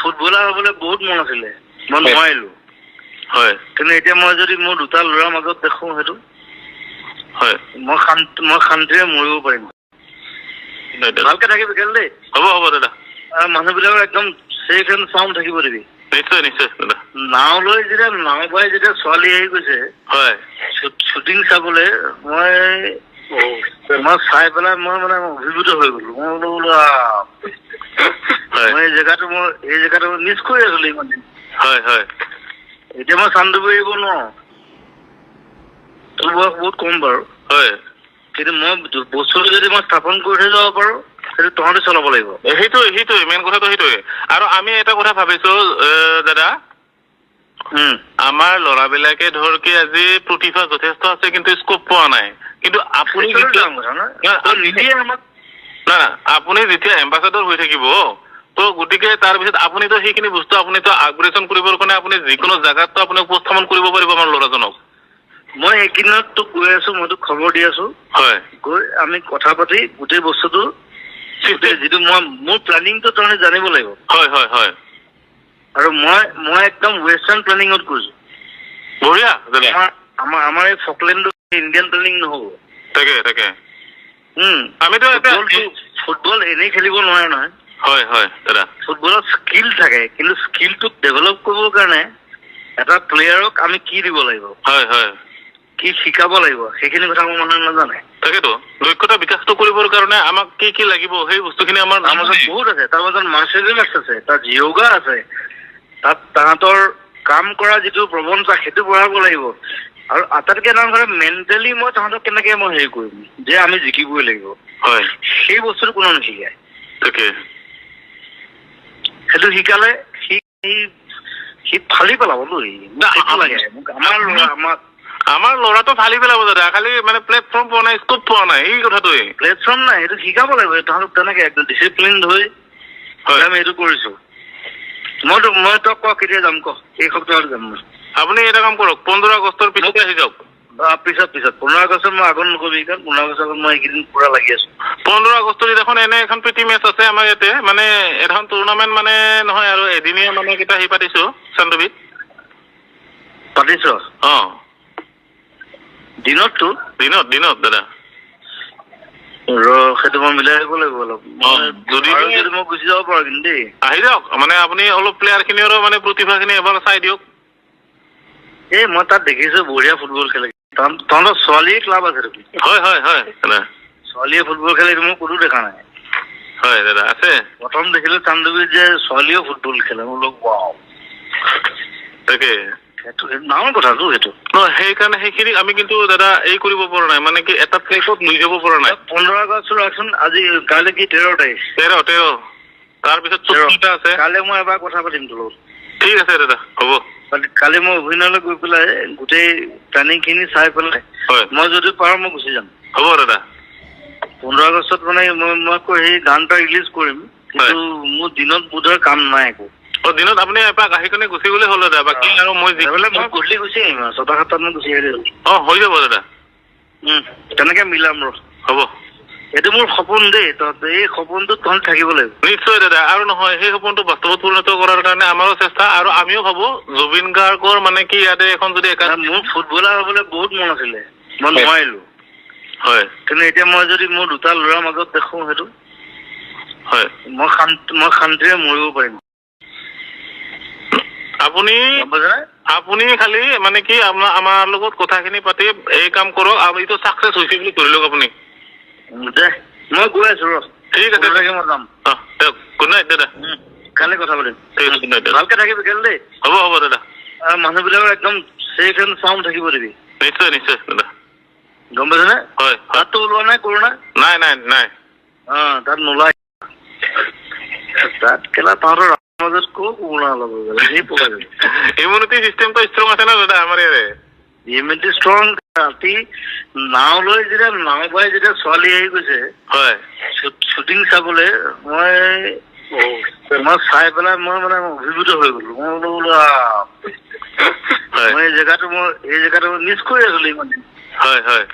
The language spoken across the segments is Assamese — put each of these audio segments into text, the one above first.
ফুটবলাৰ হ'বলৈ বহুত মন আছিলে, মই নোৱাৰিলো। হয়। কিন্তু এতিয়া মই যদি মোৰ দুটা ল'ৰাৰ মাজত দেখো সেইটো হয়, মই শান্তিৰে মৰিব পাৰিম। ভালকে থাকিবি খেল দেই। হ'ব হ'ব দাদা। মানুহবিলাকৰ একদম চেফ এণ্ড চাউণ্ড থাকিব দিবি। নিশ্চয় নিশ্চয় দাদা। নাও লৈ যেতিয়া নাও পাই যেতিয়া ছোৱালী আহি গৈছে হয় শ্বুটিং চাবলৈ, মই চাই পেলাই মই মানে অভিভূত হৈ গলো। মই বোলো মই এই জেগাটো মিছ কৰি আছিলো ইমান দিন। হয় হয়। এতিয়া মই চান্দুবি এৰিব নোৱাৰো, তোৰ বয়স বহুত কম বাৰু। হয়, কিন্তু মই বস্তুটো যদি মই স্থাপন কৰি থৈ যাব পাৰো, সেইটো তহঁতে চলাব লাগিব। সেইটোৱে মেইন কথাটো সেইটোৱে। আৰু আমি এটা কথা ভাবিছো দাদা, আমাৰ ল'ৰাবিলাকে ধৰ কি আজি প্ৰতিভা যথেষ্ট আছে কিন্তু স্কোপ পোৱা নাই। কিন্তু আপুনি আপুনি যেতিয়া এম্বাচাডৰ হৈ থাকিব, তো গতিকে তাৰপিছত আপুনিতো সেইখিনি বস্তু আপুনিতো আপগ্ৰেডেশ্যন কৰিবৰ কাৰণে আপুনি যিকোনো জেগাততো আপুনি উপস্থাপন কৰিব পাৰিব আমাৰ ল'ৰাজনক। মই এইকেইদিনত তোক গৈ আছো, মই তোক খবৰ দি আছো। হয়, গৈ আমি কথা পাতি গোটেই বস্তুটো যিটো মোৰ প্লেনিংটো তহঁতে জানিব লাগিব। হয় হয় হয়। আৰু মই একদম ৱেষ্টাৰ্ণ প্লেনিঙত কৰিছো। বঢ়িয়া। আমাৰ এই ফকলেণ্ডটো ইণ্ডিয়ান প্লেনিং নহ'ব। তাকে আমিতো ফুটবল এনেই খেলিব নোৱাৰে নহয়। হয় হয় দাদা। ফুটবলত স্কিল থাকে, কিন্তু স্কিলটোক ডেভেলপ কৰিবৰ কাৰণে এটা প্লেয়াৰক আমি কি দিব লাগিব, হয় হয়, কি শিকাব লাগিব, সেইখিনি কথা মোৰ মানুহে নাজানে। তাকেতো দক্ষতা বিকাশটো কৰিবৰ কাৰণে আমাক কি কি লাগিব সেই বস্তুখিনি আমাৰ মাজত বহুত আছে। তাৰ মাজত মাৰ্চেল আৰ্টছ আছে, তাত যোগা আছে, তাত তাহাঁতৰ কাম কৰা যিটো প্ৰৱণতা সেইটো বঢ়াব লাগিব। আৰু আটাইতকৈ ডাঙৰ কথা মেণ্টেলি মই তাহাঁতক কেনেকে মই হেৰি কৰিম যে আমি জিকিবই লাগিব, হয় সেই বস্তুটো কোনো নিশিকায়। তাকে সেইটো শিকালে সি ফালি পেলাব আমাৰ ল'ৰাটো ফালি পেলাব দাদা, খালি মানে প্লেটফৰ্ম পোৱা নাই, স্কোপ পোৱা নাই, এই কথাটোৱে। প্লেটফৰ্ম নাই, সেইটো শিকাব লাগিব তাহাঁতক তেনেকে একদম ডিচিপ্লিন ধৰি আমি এইটো কৰিছো। মই তক কেতিয়া যাম ক? এই সপ্তাহত যাম মই। আপুনি এটা কাম কৰক, 15 আগষ্টৰ পিছতে আহি যাওক। পিছত 15 আগষ্টত মই আগত নকবি, কাৰণ 15 আগষ্টত মই এইকেইদিন পুৰা লাগি আছো। 15 আগষ্টত এখন এখন প্ৰীতি মেচ আছে আমাৰ ইয়াতে, মানে এখন টুৰ্ণামেণ্ট মানে নহয় আৰু এদিনীয়া মানে কেইটা হেৰি পাতিছো চান্দুবিত। পাতিছ? দিনত দাদা। সেইটো মই মিলাই আহিব লাগিব অলপ। যদি মই গুচি যাব পাৰো কিন্তু দেই। আহি যাওক, মানে আপুনি অলপ প্লেয়াৰ খিনিৰো মানে প্ৰতিভাখিনি এবাৰ চাই দিয়ক। মই তাত দেখিছো বঢ়িয়া ফুটবল খেলে। তহঁতৰ ছোৱালীয়ে ক্লাব আছে দেখোন। হয় হয় হয় দাদা। ছোৱালীয়ে ফুটবল খেলে, মই কোনো দেখা নাই। হয় দাদা আছে। প্ৰথম দেখিলো চান্দুবিত যে ছোৱালীয়েও ফুটবল খেলে, মই বোলো ৱাও। তাকে সেইটো ডাঙৰ কথাটো সেইটো। সেইকাৰণে সেইখিনি আমি কিন্তু দাদা এই কৰিব পৰা নাই, মানে কি এটা প্লেটত লৈ যাব পৰা নাই। 15 আগষ্ট ৰাখচোন, আজি কাইলৈ কি 13 তাৰিখ? 13 তাৰপিছত 14টা আছে। কাইলৈ মই এবাৰ কথা পাতিম তোৰ লগত। ঠিক আছে দাদা, হ'ব। কালি মই অভিনয়লৈ গৈ পেলাই গোটেই প্লেনিং খিনি চাই পেলাই মই যদি পাৰো মই গুচি যাম। হ'ব দাদা। 15 আগষ্টত মানে মই সেই গান এটা ৰিলিজ কৰিম, কিন্তু মোৰ দিনত বোধহয় কাম নাই একো। দিনত আপুনি এপাক আহি কেনে গুচি গ'লে হ'ল দাদা, বাকী আৰু মই গধূলি গুচি আহিম আৰু 6-7টাত মই গুচি আহিলে হৈ যাব দাদা। তেনেকে মিলাম হ'ব। এইটো মোৰ সপোন দেই, এই সপোনটো তহঁত থাকিব লাগিব। নিশ্চয় দাদা, আৰু নহয় সেই সপোনটো বাস্তৱত পৰিণত কৰাৰ কাৰণে আমাৰো চেষ্টা, আৰু আমিও ভাবো জুবিন গাৰ্গৰ মানে কি ইয়াতে এখন যদি মোৰ ফুটবলাৰ হ'বলৈ বহুত মন আছিলে, মই নোৱাৰিলো। হয়, কিন্তু এতিয়া মই যদি মোৰ দুটা ল'ৰাৰ মাজত দেখো সেইটো হয়, মই শান্তিৰে মৰিব পাৰিম। আপুনি খালি মানে কি আমাৰ লগত কথাখিনি পাতি এই কাম কৰক, আৰু এইটো চাকচেছ হৈছে বুলি ধৰি লওক আপুনি। মই গৈ আছো ঠিক আছে, মই যাম। গুড নাইট দাদা। কালি কথা পাতিম। Good night. ভালকে থাকিবি খেল দেই। হ'ব দাদা। মানুহবিলাকৰ একদম চেফ এণ্ড চাউণ্ড থাকিব দিবি। নিশ্চয় দাদা। গম পাইছনে? হয়। তাততো ওলোৱা নাই কৰোণা? নাই। তাত নোলাই। তাত কেলা তহঁতৰ মাজত কৰোণা অলপ ইমিউনিটি চিষ্টেমটো ষ্ট্ৰং আছে না দাদা আমাৰ ইয়াৰে। Immunity strong. ৰাতি নাও লৈ যেতিয়া নাও পাই যেতিয়া ছোৱালী আহি গৈছে শ্বুটিং চাবলৈ, মই চাই পেলাই মই মানে অভিভূত হৈ গলো। মই বোলো মই এই জেগাটো মিছ কৰি আছিলো ইমান দিন। হয়।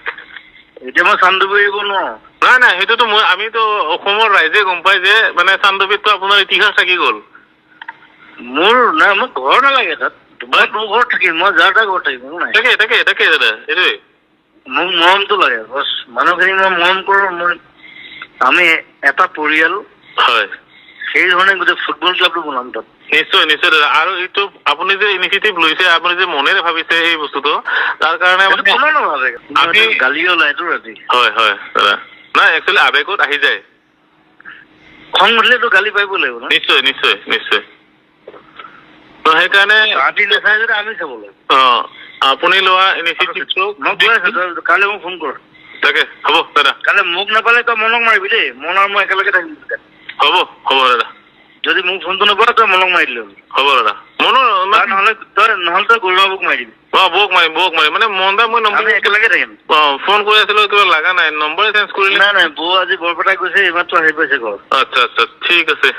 এতিয়া মই চান্দুবি এৰিব নোৱাৰো। নাই সেইটোতো আমিতো অসমৰ ৰাইজে গম পাই যে মানে চান্দুবিতটো আপোনাৰ ইতিহাস থাকি গ'ল। মোৰ নাই, মোক ঘৰ নালাগে তাত। মই তোৰ ঘৰত থাকিম, মই যাৰ তাৰ ঘৰত থাকিম, একো নাই। তাকে দাদা, এইটোৱে মোক মৰমটো লাগে বছ। মানুহখিনিক মই মৰম কৰোঁ। আমি এটা পৰিয়াল, হয়। সেই ধৰণে গোটেই ফুটবল ক্লাবটো বনাম তাত। নিশ্চয় নিশ্চয় দাদা। আৰু এইটো আপুনি যে ইনিচিয়েটিভ লৈছে, আপুনি যে মনেৰে ভাবিছে এই বস্তুটো, তাৰ কাৰণে কোনো নাভাবে, গালি ওলাইতো ৰাতি। হয় হয় দাদা। নাই একচুৱেলি আৱেগত আহি যায়। খং উঠিলেতো গালি পাৰিব লাগিব ন। নিশ্চয় নিশ্চয় নিশ্চয়। সেইকাৰণে ৰাতি নাচাই যদি আমি চাব লাগিব। আপুনি লোৱা ইনিচিয়েটিভটো মই কৈ আছো, কাইলৈ মোক ফোন কৰ। তাকে হ'ব দাদা। কাইলৈ মোক নাপালে তই মনক মাৰিবি দেই। মন আৰু মই একেলগে থাকিম। হ'ব দাদা। যদি মোক ফোনটো নকৰ তই মনক মাৰি দিলে হ'ব দাদা। নহ'লে তই গৌৰৱক মাৰি দিবি। বৌক মাৰিম মানে মন দা মই নম্বৰ একেলগে থাকিম। ফোন কৰি আছিলো, কিবা লগা নাই, নম্বৰে চেঞ্জ কৰিলে। নাই বৌ আজি বৰপেটা গৈছে, এইমাত্ৰ আহি পাইছে ঘৰ। আচ্ছা ঠিক আছে।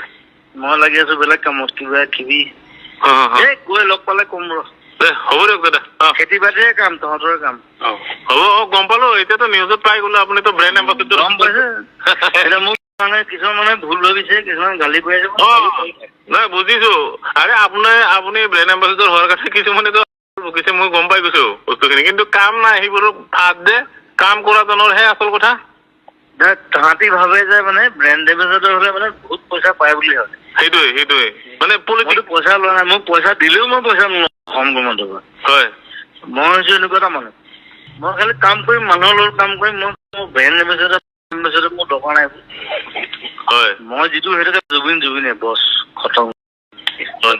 মই লাগি আছো বেলেগ কামত, কিবা কিবি। গৈ লগ পালে কম ৰ। হ'ব দিয়ক দাদা। খেতি বাতিৰে কাম, তহঁতৰে কাম। হ'ব গম পালো। এতিয়াতো নিউজত পাই গলো আপুনিতো ব্ৰেণ্ড এম্বাছাডৰ। গম পাইছে। এতিয়া মোক মানে কিছুমান মানুহে ভুল ভাবিছে, কিছুমান গালি পাই আছে। নাই বুজিছো। আৰে আপুনি ব্ৰেণ্ড এম্বাছাডৰ হোৱাৰ কাৰণে কিছুমানেতো বকিছে, মই গম পাই গৈছো বস্তুখিনি। কিন্তু কাম নাই, সেইবোৰক ভাত দে, কাম কৰাজনৰহে আচল কথা। তাহাঁতি ভাবে যে মানে ব্ৰেণ্ড এম্বাছাডৰ হলে মানে বহুত পইচা পায় বুলি ভাবে। সেইটোৱে মানে পইচা লোৱা নাই। মোক পইচা দিলেও মই পইচা নলওঁ কম কমত। হয়। মই হৈছো এনেকুৱা এটা মানুহ। মই খালি কাম কৰিম, মানুহৰ লগত কাম কৰিম। মোৰ ব্ৰেণ্ড এম্বাছাডৰ মোৰ দৰকাৰ নাই। হয়। মই যিটো সেইটোকে জুবিনে বছ খতম।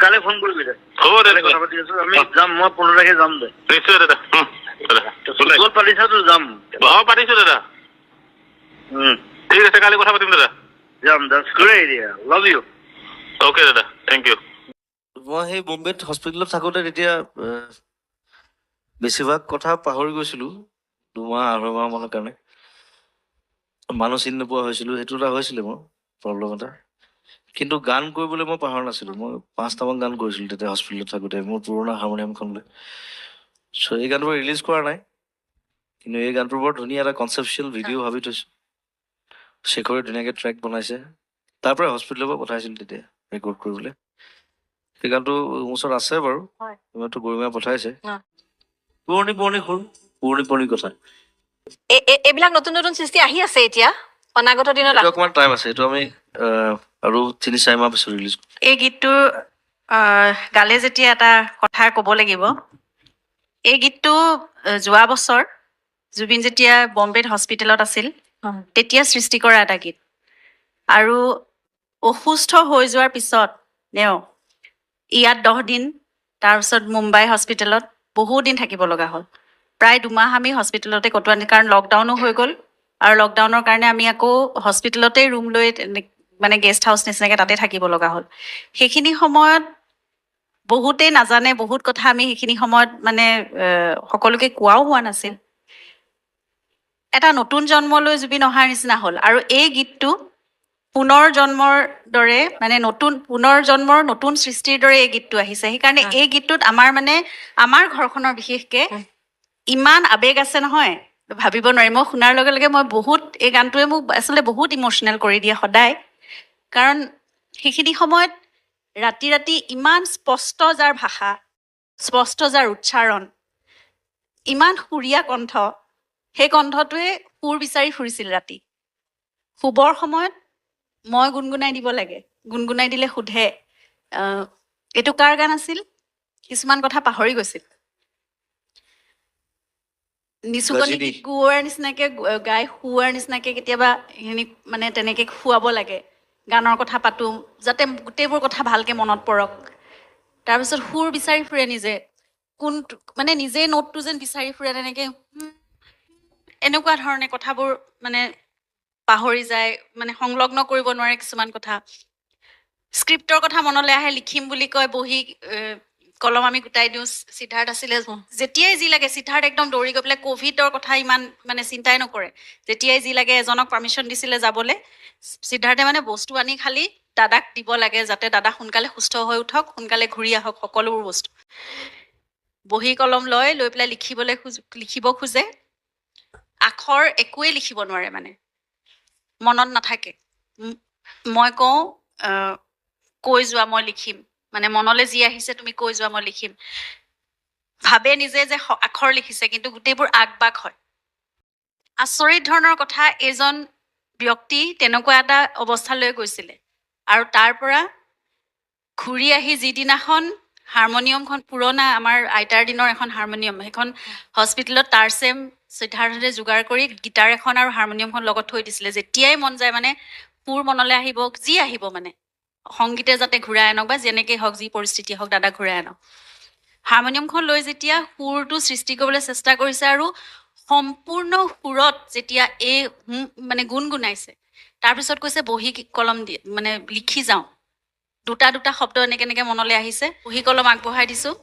কাইলৈ ফোন কৰিবি দে। হ'ব দে, কথা পাতি আছো। আমি যাম, মই 15 তাৰিখে যাম দে। নিশ্চয় দাদা। ফুটবল পাতিছাতো যাম। পাতিছো দাদা। ঠিক আছে, কালি কথা পাতিম দাদা। যাম। That's great idea. Love you. Okay দাদা, থেংক ইউ। মই সেই বম্বেত হস্পিটেলত থাকোঁতে তেতিয়া বেছিভাগ কথা পাহৰি গৈছিলোঁ। 2-2.5 মাহৰ কাৰণে মানুহ চিনি নোপোৱা হৈছিলোঁ। সেইটো এটা হৈছিলে মোৰ প্ৰব্লেম এটা। কিন্তু গান কৰিবলৈ মই পাহৰা নাছিলোঁ। মই 5টামান গান কৰিছিলোঁ তেতিয়া হস্পিটেলত থাকোঁতে, মোৰ পুৰণা হাৰমনিয়ামখন লৈ। চ' এই গানটো ৰিলিজ কৰা নাই, কিন্তু এই গানটোৰ বৰ ধুনীয়া এটা কনচেপচুৱেল ভিডিঅ' ভাবি থৈছোঁ। শেখৰে ধুনীয়াকৈ ট্ৰেক বনাইছে। তাৰ পৰা হস্পিটেলৰ পৰা পঠাইছিল তেতিয়া ৰেকৰ্ড কৰিবলৈ। সেই গানটো মোৰ ওচৰত আছে বাৰু, ইমানটো গৰিমাই পঠাইছে। পুৰণি কথা। এইবিলাক নতুন নতুন সৃষ্টি আহি আছে এতিয়া, অনাগত দিনত অকণমান টাইম আছে। এইটো আমি আৰু 3-4 মাহ পিছত ৰিলিজ কৰিম। এই গীতটো গালে যেতিয়া এটা কথা ক'ব লাগিব। এই গীতটো যোৱা বছৰ জুবিন যেতিয়া বম্বেত হস্পিটেলত আছিল তেতিয়া সৃষ্টি কৰা এটা গীত। আৰু অসুস্থ হৈ যোৱাৰ পিছত ইয়াত 10 দিন, তাৰপিছত মুম্বাই হস্পিটেলত বহুত দিন থাকিব লগা হ'ল। প্ৰায় 2 মাহ আমি হস্পিটেলতে কটোৱা, কাৰণ লকডাউনো হৈ গ'ল। আৰু লকডাউনৰ কাৰণে আমি আকৌ হস্পিটেলতে ৰুম লৈ মানে গেষ্ট হাউচ নিচিনাকৈ তাতে থাকিব লগা হ'ল। সেইখিনি সময়ত বহুতেই নাজানে, বহুত কথা আমি সেইখিনি সময়ত মানে সকলোকে কোৱাও হোৱা নাছিল। এটা নতুন জন্মলৈ জুবিন অহাৰ নিচিনা হ'ল। আৰু এই গীতটো পুনৰ জন্মৰ দৰে, মানে পুনৰ জন্মৰ নতুন সৃষ্টিৰ দৰে এই গীতটো আহিছে। সেইকাৰণে এই গীতটোত আমাৰ ঘৰখনৰ বিশেষকে ইমান আৱেগ আছে নহয়, ভাবিব নোৱাৰি। মই শুনাৰ লগে লগে এই গানটোৱে মোক আচলতে বহুত ইম'চনেল কৰি দিয়ে সদায়। কাৰণ সেইখিনি সময়ত ৰাতি ৰাতি ইমান স্পষ্ট যাৰ ভাষা, স্পষ্ট যাৰ উচ্চাৰণ, ইমান সুৰীয়া কণ্ঠ, সেই কণ্ঠটোৱে সুৰ বিচাৰি ফুৰিছিল ৰাতি। শুবৰ সময়ত মই গুণগুণাই দিব লাগে, গুণগুণাই দিলে সোধে এইটো কাৰ গান আছিল, কিছুমান কথা পাহৰি গৈছিল। নিচুকনি গোৱাৰ নিচিনাকে গাই শুৱাৰ নিচিনাকে কেতিয়াবা মানে তেনেকে শুৱাব লাগে। গানৰ কথা পাতো যাতে গোটেইবোৰ কথা ভালকে মনত পৰক। তাৰপিছত সুৰ বিচাৰি ফুৰে নিজে, মানে নিজে নোটটো যেন বিচাৰি ফুৰে, তেনেকে এনেকুৱা ধৰণে কথাবোৰ মানে পাহৰি যায়, মানে সংলগ্ন কৰিব নোৱাৰে কিছুমান কথা। স্ক্ৰিপ্টৰ কথা মনলৈ আহে, লিখিম বুলি কয়, বহি কলম আমি গোটাই দিওঁ। সিদ্ধাৰ্থ আছিলে, যেতিয়াই যি লাগে সিদ্ধাৰ্থ একদম দৌৰি গৈ পেলাই ক'ভিডৰ কথা ইমান মানে চিন্তাই নকৰে। যেতিয়াই যি লাগে, এজনক পাৰ্মিশ্যন দিছিলে যাবলৈ, সিদ্ধাৰ্থে মানে বস্তু আনি খালি দাদাক দিব লাগে, যাতে দাদা সোনকালে সুস্থ হৈ উঠক, সোনকালে ঘূৰি আহক সকলোবোৰ বস্তু। বহি কলম লৈ পেলাই লিখিব খোজে, আখৰ একোৱেই লিখিব নোৱাৰে, মানে মনত নাথাকে। মই কওঁ কৈ যোৱা, মই লিখিম, মানে মনলৈ যি আহিছে তুমি কৈ যোৱা মই লিখিম। ভাবে নিজে যে আখৰ লিখিছে, কিন্তু গোটেইবোৰ আগবাগ হয়। আচৰিত ধৰণৰ কথা, এজন ব্যক্তি তেনেকুৱা এটা অৱস্থালৈ গৈছিলে, আৰু তাৰ পৰা ঘূৰি আহি যিদিনাখন হাৰমনিয়ামখন, পুৰণা আমাৰ আইতাৰ দিনৰ এখন হাৰমনিয়াম, সেইখন হস্পিটেলত টাৰ্চেম সিদ্ধাৰ্থে যোগাৰ কৰি গীটাৰ এখন আৰু হাৰমনিয়ামখন লগত থৈ দিছিলে। যেতিয়াই মন যায় মানে সুৰ মনলৈ আহিব, যি আহিব মানে সংগীতে যাতে ঘূৰাই আনক, বা যেনেকৈ হওক, যি পৰিস্থিতি হওক, দাদা ঘূৰাই আনক। হাৰমনিয়ামখন লৈ যেতিয়া সুৰটো সৃষ্টি কৰিবলৈ চেষ্টা কৰিছে, আৰু সম্পূৰ্ণ সুৰত যেতিয়া এই মানে গুণগুণাইছে, তাৰপিছত কৈছে বহী কলম দি মানে লিখি যাওঁ। দুটা দুটা শব্দ এনেকৈ মনলৈ আহিছে, বহী কলম আগবঢ়াই দিছোঁ,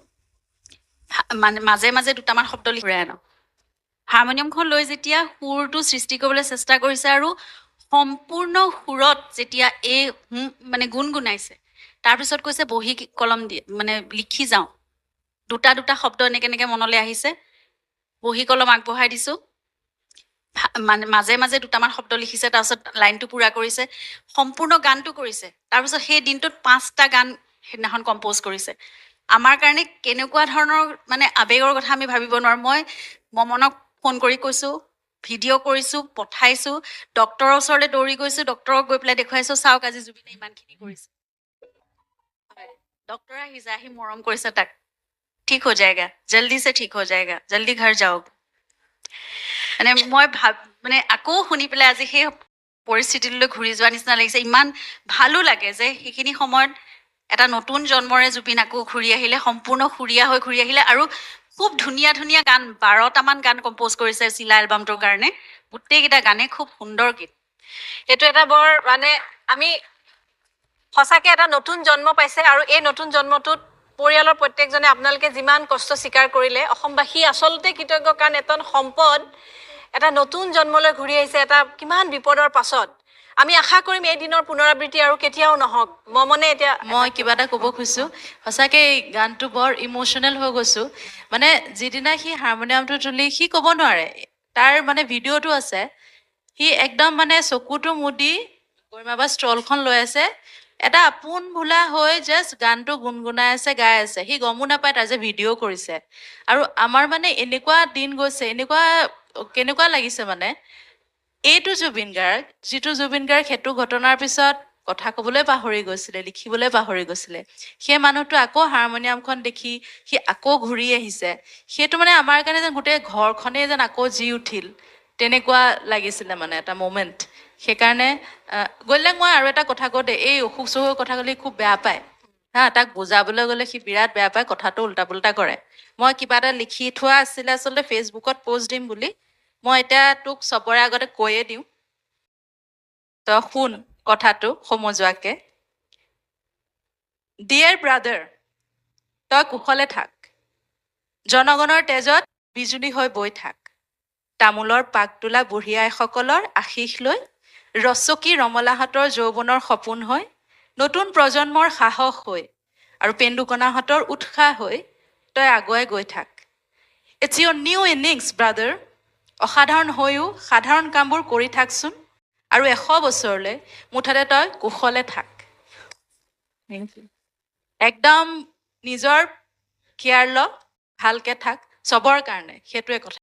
মানে মাজে মাজে দুটামান শব্দ ঘূৰাই আনক। হাৰমনিয়ামখন লৈ যেতিয়া সুৰটো সৃষ্টি কৰিবলৈ চেষ্টা কৰিছে, আৰু সম্পূৰ্ণ সুৰত যেতিয়া এই মানে গুণগুণাইছে, তাৰপিছত কৈছে বহী কলম দি মানে লিখি যাওঁ। দুটা দুটা শব্দ এনেকৈ মনলৈ আহিছে, বহী কলম আগবঢ়াই দিছোঁ, মানে মাজে মাজে দুটামান শব্দ লিখিছে, তাৰপিছত লাইনটো পূৰা কৰিছে, সম্পূৰ্ণ গানটো কৰিছে। তাৰপিছত সেই দিনটোত 5টা গান সেইদিনাখন কম্প'জ কৰিছে। আমাৰ কাৰণে কেনেকুৱা ধৰণৰ মানে আৱেগৰ কথা আমি ভাবিব নোৱাৰোঁ। মই মমনক ফোন কৰি কৈছোঁ, ভিডিঅ' কৰিছোঁ, পঠাইছোঁ, ডক্টৰৰ ওচৰলৈ দৌৰি গৈছোঁ, ডক্টৰক গৈ পেলাই দেখুৱাইছোঁ, চাওক আজি জুবিনে ইমানখিনি কৰিছে। ডক্টৰ আহি মৰম কৰিছে তাক, ঠিক হৈ যায়গা, জল্দি সে ঠিক হৈ যায়গা, জল্দি ঘৰ যাওক। মানে মই মানে আকৌ শুনি পেলাই আজি সেই পৰিস্থিতিলৈ ঘূৰি যোৱা নিচিনা লাগিছে। ইমান ভালো লাগে যে সেইখিনি সময়ত এটা নতুন জন্মৰে জুবিন আকৌ ঘূৰি আহিলে, সম্পূৰ্ণ সুৰীয়া হৈ ঘূৰি আহিলে, আৰু খুব ধুনীয়া ধুনীয়া গান, 12টামান গান কম্প'জ কৰিছে চিলা এলবামটোৰ কাৰণে। গোটেইকেইটা গানে খুব সুন্দৰ গীত। এইটো এটা বৰ মানে আমি সঁচাকৈ এটা নতুন জন্ম পাইছে, আৰু এই নতুন জন্মটোত পৰিয়ালৰ প্ৰত্যেকজনে আপোনালোকে যিমান কষ্ট স্বীকাৰ কৰিলে, অসমবাসী আচলতে কৃতজ্ঞ, কাৰণ এটা সম্পদ এটা নতুন জন্মলৈ ঘূৰি আহিছে, এটা কিমান বিপদৰ পাছত। আমি আশা কৰিম এই দিনৰ পুনৰাবৃত্তি আৰু কেতিয়াও নহওক। মমনে এতিয়া মই কিবা এটা ক'ব খুজিছোঁ, সঁচাকৈ এই গানটো বৰ ইম'চনেল হৈ গৈছোঁ। মানে যিদিনা সি হাৰমনিয়ামটো তুলি, সি ক'ব নোৱাৰে, তাৰ মানে ভিডিঅ'টো আছে, সি একদম মানে চকুটো মুদি গৰিমাবাৰ ষ্টলখন লৈ আছে, এটা আপোন ভোলা হৈ জাষ্ট গানটো গুণগুণাই আছে, গাই আছে। সি গমো নাপায় তাৰ যে ভিডিঅ' কৰিছে। আৰু আমাৰ মানে এনেকুৱা দিন গৈছে, কেনেকুৱা লাগিছে মানে, এইটো জুবিন গাৰ্গ, যিটো জুবিন গাৰ্গ সেইটো ঘটনাৰ পিছত কথা ক'বলৈ পাহৰি গৈছিলে, লিখিবলৈ পাহৰি গৈছিলে, সেই মানুহটো আকৌ হাৰমনিয়ামখন দেখি সি আকৌ ঘূৰি আহিছে। সেইটো মানে আমাৰ কাৰণে যেন গোটেই ঘৰখনেই যেন আকৌ জি উঠিল, তেনেকুৱা লাগিছিলে মানে এটা মমেণ্ট। সেইকাৰণে গ'লেক মই আৰু এটা কথা কওঁ দেই, এই অসুখ চসুখৰ কথা ক'লে খুব বেয়া পায় হা, তাক বুজাবলৈ গ'লে সি বিৰাট বেয়া পায়, কথাটো উল্টা পুল্টা কৰে। মই কিবা এটা লিখি থোৱা আছিলে আচলতে ফেচবুকত পষ্ট দিম বুলি, মই এতিয়া তোক চবৰে আগতে কৈয়ে দিওঁ, তই শুন কথাটো সমজুৱাকে। ডিয়াৰ ব্ৰাদাৰ, তই কুশলে থাক, জনগণৰ তেজত বিজুলী হৈ বৈ থাক, তামোলৰ পাক তোলা বুঢ়ী আইসকলৰ আশীষ লৈ, ৰচকী ৰমলাহঁতৰ যৌৱনৰ সপোন হৈ, নতুন প্ৰজন্মৰ সাহস হৈ, আৰু পেন্দুকণাহঁতৰ উৎসাহ হৈ তই আগুৱাই গৈ থাক। It's your new innings brother, অসাধাৰণ হৈও সাধাৰণ কামবোৰ কৰি থাকচোন, আৰু 100 বছৰলৈ মুঠতে তই কুশলে থাক। একদম নিজৰ কেয়াৰ ল, ভালকে থাক, চবৰ কাৰণে, সেইটোৱে কথা।